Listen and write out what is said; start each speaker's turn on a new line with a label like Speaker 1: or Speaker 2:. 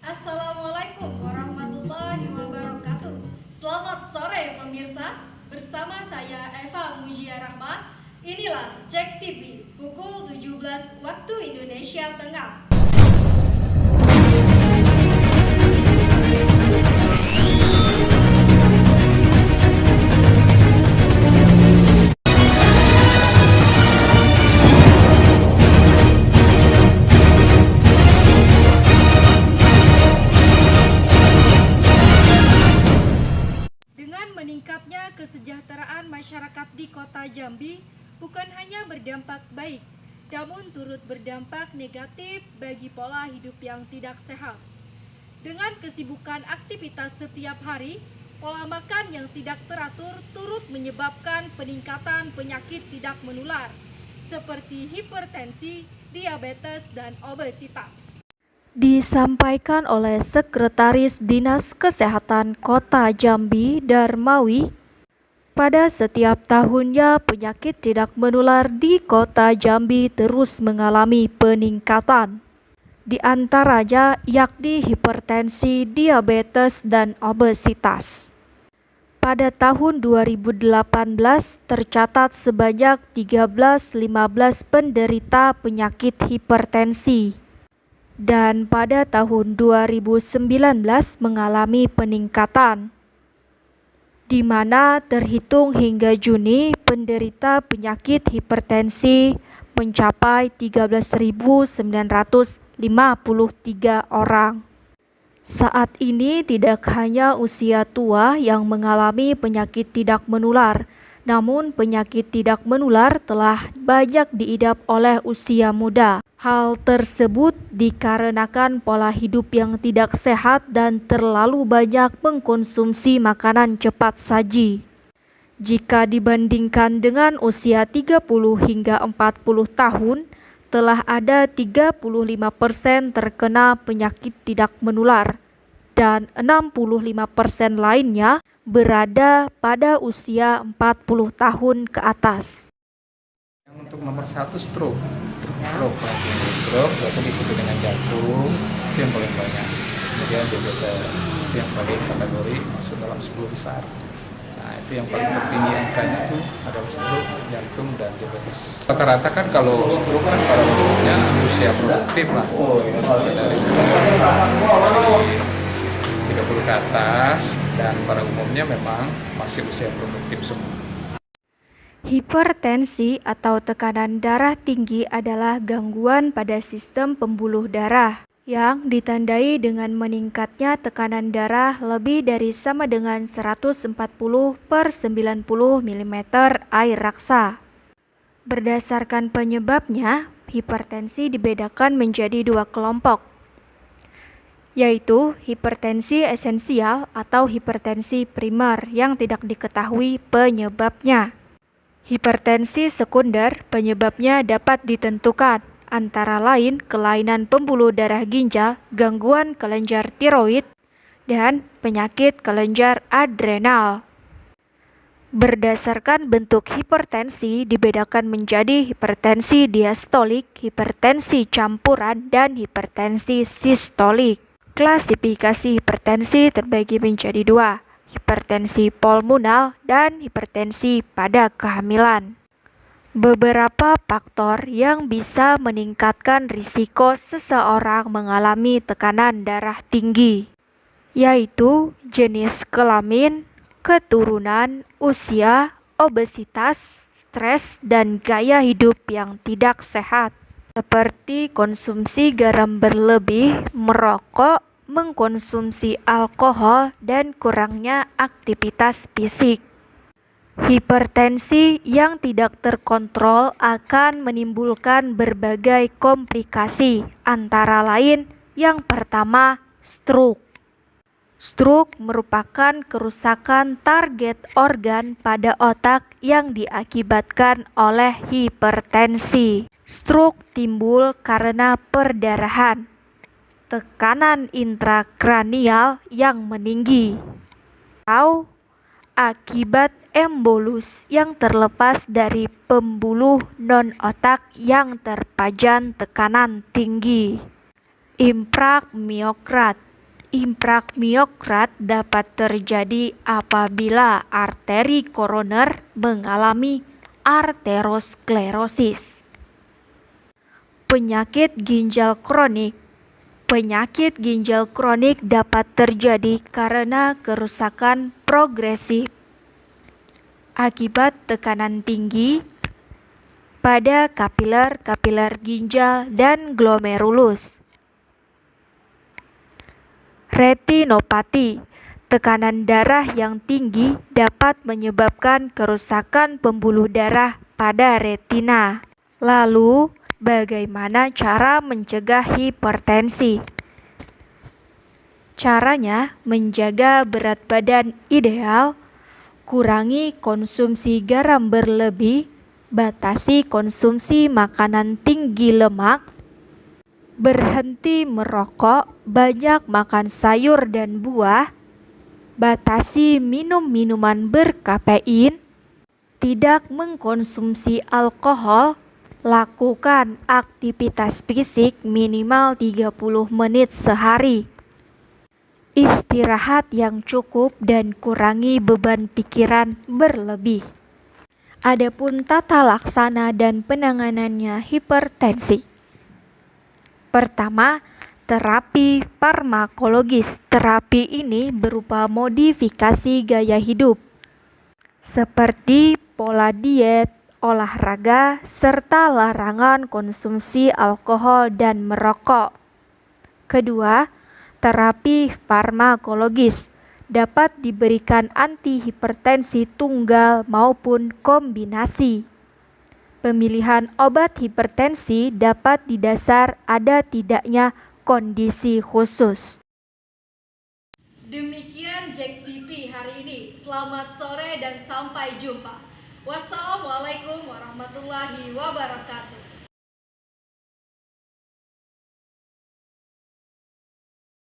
Speaker 1: Assalamualaikum warahmatullahi wabarakatuh. Selamat sore pemirsa. Bersama saya Eva Mujia Rahma. Inilah Cek TV pukul 17 waktu Indonesia Tengah. Dengan meningkatnya kesejahteraan masyarakat di Kota Jambi bukan hanya berdampak baik, namun turut berdampak negatif bagi pola hidup yang tidak sehat. Dengan kesibukan aktivitas setiap hari, pola makan yang tidak teratur turut menyebabkan peningkatan penyakit tidak menular seperti hipertensi, diabetes, dan obesitas. Disampaikan oleh Sekretaris Dinas Kesehatan Kota Jambi, Darmawi, pada setiap tahunnya penyakit tidak menular di Kota Jambi terus mengalami peningkatan. Di antaranya yakni hipertensi, diabetes, dan obesitas. Pada tahun 2018 tercatat sebanyak 1315 penderita penyakit hipertensi. Dan pada tahun 2019 mengalami peningkatan, di mana terhitung hingga Juni penderita penyakit hipertensi mencapai 13.953 orang. Saat ini tidak hanya usia tua yang mengalami penyakit tidak menular, namun penyakit tidak menular telah banyak diidap oleh usia muda. Hal tersebut dikarenakan pola hidup yang tidak sehat dan terlalu banyak mengkonsumsi makanan cepat saji. Jika dibandingkan dengan usia 30 hingga 40 tahun, telah ada 35% terkena penyakit tidak menular dan 65% lainnya berada pada usia 40 tahun ke atas.
Speaker 2: Untuk nomor 1 stroke berarti diikuti dengan jantung, itu yang paling banyak. Kemudian diabetes, itu yang paling kategori masuk dalam 10 besar. Nah, itu yang paling tertinggi angkanya itu adalah stroke, jantung, dan diabetes. Rata-rata kan kalau stroke kan pada umumnya usia produktif lah, dari 30 ke atas, dan pada umumnya memang masih usia produktif semua.
Speaker 1: Hipertensi atau tekanan darah tinggi adalah gangguan pada sistem pembuluh darah yang ditandai dengan meningkatnya tekanan darah lebih dari sama dengan 140/90 mm air raksa. Berdasarkan penyebabnya, hipertensi dibedakan menjadi dua kelompok, yaitu hipertensi esensial atau hipertensi primer yang tidak diketahui penyebabnya. Hipertensi sekunder penyebabnya dapat ditentukan, antara lain kelainan pembuluh darah ginjal, gangguan kelenjar tiroid, dan penyakit kelenjar adrenal. Berdasarkan bentuk hipertensi dibedakan menjadi hipertensi diastolik, hipertensi campuran, dan hipertensi sistolik. Klasifikasi hipertensi terbagi menjadi dua, hipertensi pulmonal dan hipertensi pada kehamilan. Beberapa faktor yang bisa meningkatkan risiko seseorang mengalami tekanan darah tinggi, yaitu jenis kelamin, keturunan, usia, obesitas, stres, dan gaya hidup yang tidak sehat, seperti konsumsi garam berlebih, merokok, mengkonsumsi alkohol, dan kurangnya aktivitas fisik. Hipertensi yang tidak terkontrol akan menimbulkan berbagai komplikasi, antara lain yang pertama, stroke. Stroke merupakan kerusakan target organ pada otak yang diakibatkan oleh hipertensi. Stroke timbul karena perdarahan, tekanan intrakranial yang meninggi, atau akibat embolus yang terlepas dari pembuluh non-otak yang terpajan tekanan tinggi. Inframiokrat. Inframiokrat dapat terjadi apabila arteri koroner mengalami arteriosklerosis. Penyakit ginjal kronik. Penyakit ginjal kronik dapat terjadi karena kerusakan progresif akibat tekanan tinggi pada kapiler-kapiler ginjal dan glomerulus. Retinopati. Tekanan darah yang tinggi dapat menyebabkan kerusakan pembuluh darah pada retina. Lalu, bagaimana cara mencegah hipertensi? Caranya menjaga berat badan ideal, kurangi konsumsi garam berlebih, batasi konsumsi makanan tinggi lemak, berhenti merokok, banyak makan sayur dan buah, batasi minum minuman berkafein, tidak mengkonsumsi alkohol, lakukan aktivitas fisik minimal 30 menit sehari, istirahat yang cukup dan kurangi beban pikiran berlebih. Adapun tata laksana dan penanganannya hipertensi. Pertama, terapi farmakologis. Terapi ini berupa modifikasi gaya hidup, seperti pola diet, olahraga, serta larangan konsumsi alkohol dan merokok. Kedua, terapi farmakologis dapat diberikan antihipertensi tunggal maupun kombinasi. Pemilihan obat hipertensi dapat didasar ada tidaknya kondisi khusus.
Speaker 3: Demikian Jack TV hari ini. Selamat sore dan sampai jumpa. Wassalamualaikum warahmatullahi wabarakatuh.